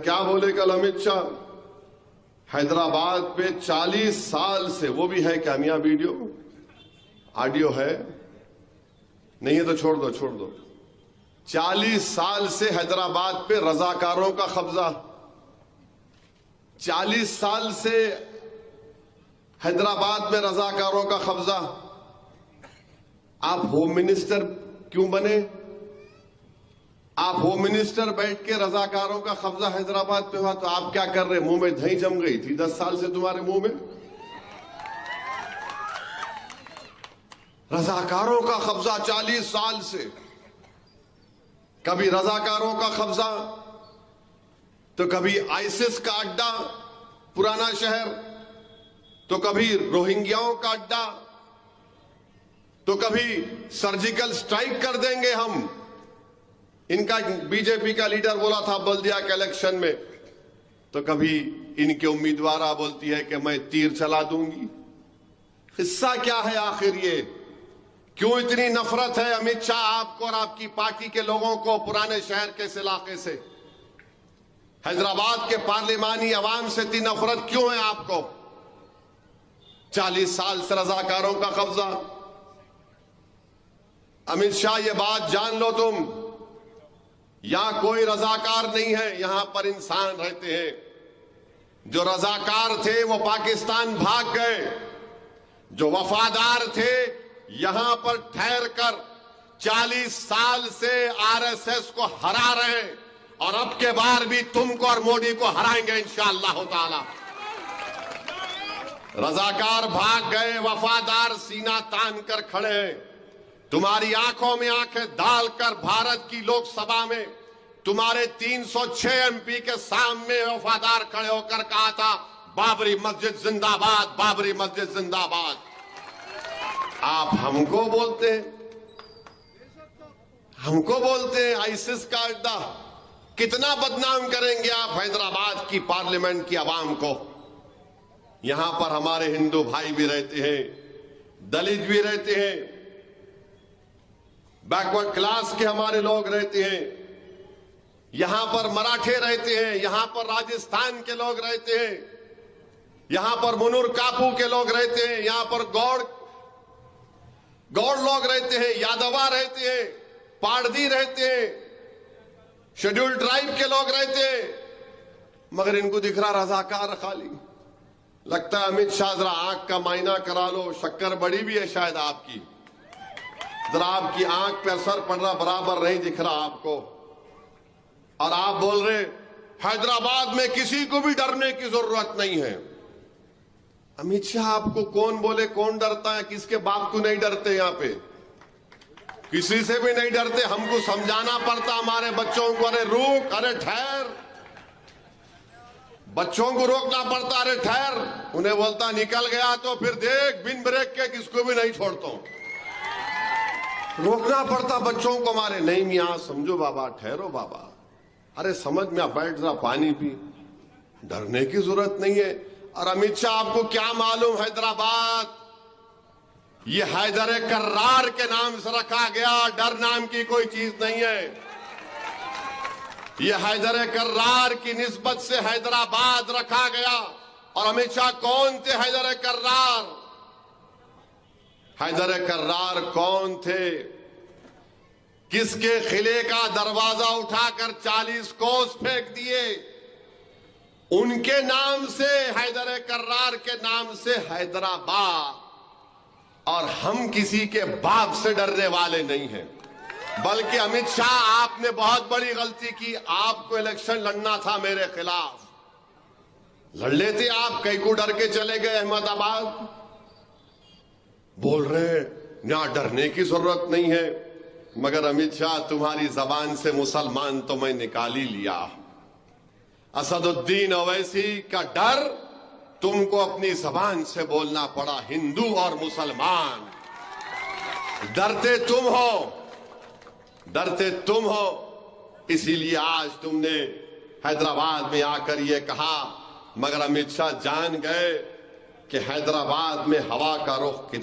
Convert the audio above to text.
क्या बोले कल अमित शाह? हैदराबाद पे 40 साल से, वो भी है क्या मियां? वीडियो ऑडियो है? नहीं है तो छोड़ दो। 40 साल से हैदराबाद पे रजाकारों का कब्जा। 40 साल से हैदराबाद में रजाकारों का कब्जा। आप होम मिनिस्टर क्यों बने? आप होम मिनिस्टर बैठ के रजाकारों का कब्जा हैदराबाद पे हुआ तो आप क्या कर रहे? मुंह में दही जम गई थी 10 साल से तुम्हारे मुंह में। रजाकारों का कब्जा 40 साल से। कभी रजाकारों का कब्जा तो कभी आईसिस का अड्डा पुराना शहर, तो कभी रोहिंग्याओं का अड्डा, तो कभी सर्जिकल स्ट्राइक कर देंगे हम। इनका बीजेपी का लीडर बोला था बल्दिया के इलेक्शन में, तो कभी इनके उम्मीदवार बोलती है कि मैं तीर चला दूंगी। हिस्सा क्या है आखिर? ये क्यों इतनी नफरत है अमित शाह आपको और आपकी पार्टी के लोगों को पुराने शहर के इस इलाके से? हैदराबाद के पार्लिमानी अवाम से इतनी नफरत क्यों है आपको? 40 साल से रजाकारों का कब्जा। अमित शाह ये बात जान लो तुम, यहां कोई रजाकार नहीं है, यहां पर इंसान रहते हैं। जो रजाकार थे वो पाकिस्तान भाग गए, जो वफादार थे यहां पर ठहर कर 40 साल से आरएसएस को हरा रहे हैं और अब के बार भी तुमको और मोदी को हराएंगे इंशाअल्लाह ताला। रजाकार भाग गए, वफादार सीना तान कर खड़े हैं। तुम्हारी आंखों में आंखें डालकर भारत की लोकसभा में तुम्हारे 306 एमपी के सामने वफादार खड़े होकर कहा था बाबरी मस्जिद जिंदाबाद, बाबरी मस्जिद जिंदाबाद। आप हमको बोलते हैं आईसिस का अड्डा। कितना बदनाम करेंगे आप हैदराबाद की पार्लियामेंट की आवाम को? यहां पर हमारे हिंदू भाई भी रहते हैं, दलित भी रहते हैं, बैकवर्ड क्लास के हमारे लोग रहते हैं, यहां पर मराठे रहते हैं, यहां पर राजस्थान के लोग रहते हैं, यहां पर मुनुर कापू के लोग रहते हैं, यहां पर गौड़ लोग रहते हैं, यादवा रहते हैं, पारदी रहते हैं, शेड्यूल्ड ट्राइब के लोग रहते हैं, मगर इनको दिख रहा रजाकार खाली। लगता है अमित शाह जरा आंख का मायना करा लो, शक्कर बड़ी भी है शायद आपकी, जरा आपकी आंख पे असर पड़ रहा, बराबर नहीं दिख रहा आपको। और आप बोल रहे हैदराबाद में किसी को भी डरने की जरूरत नहीं है। अमित शाह आपको कौन बोले कौन डरता है? किसके बाप को नहीं डरते? यहां पे किसी से भी नहीं डरते। हमको समझाना पड़ता हमारे बच्चों को, अरे रुक, अरे ठहर। बच्चों को रोकना पड़ता, अरे ठहर। उन्हें बोलता निकल गया तो फिर देख बिन ब्रेक के किसको भी नहीं छोड़ता हूं। रोकना पड़ता बच्चों को हमारे। नहीं मियां समझो बाबा, ठहरो बाबा, अरे समझ में बैठ जा, पानी पी, डरने की जरूरत नहीं है। और अमित शाह आपको क्या मालूम हैदराबाद ये हैदर कर्रार के नाम से रखा गया, डर नाम की कोई चीज नहीं है। ये हैदर कर्रार की निस्बत से हैदराबाद रखा गया। और अमित शाह कौन थे हैदर कर्रार? हैदर कर्रार कौन थे? किसके किले का दरवाजा उठाकर 40 कोस फेंक दिए? उनके नाम से, हैदर कर्रार के नाम से हैदराबाद। और हम किसी के बाप से डरने वाले नहीं हैं। बल्कि अमित शाह आपने बहुत बड़ी गलती की। आपको इलेक्शन लड़ना था मेरे खिलाफ, लड़ लेते आप, कई को डर के चले गए अहमदाबाद। बोल रहे ना डरने की जरूरत नहीं है, मगर अमित शाह तुम्हारी जबान से मुसलमान तो मैं निकाल ही लिया। असदुद्दीन ओवैसी का डर तुमको अपनी जबान से बोलना पड़ा। हिंदू और मुसलमान डरते तुम हो, इसीलिए आज तुमने हैदराबाद में आकर यह कहा। मगर अमित शाह जान गए कि हैदराबाद में हवा का रुख किधर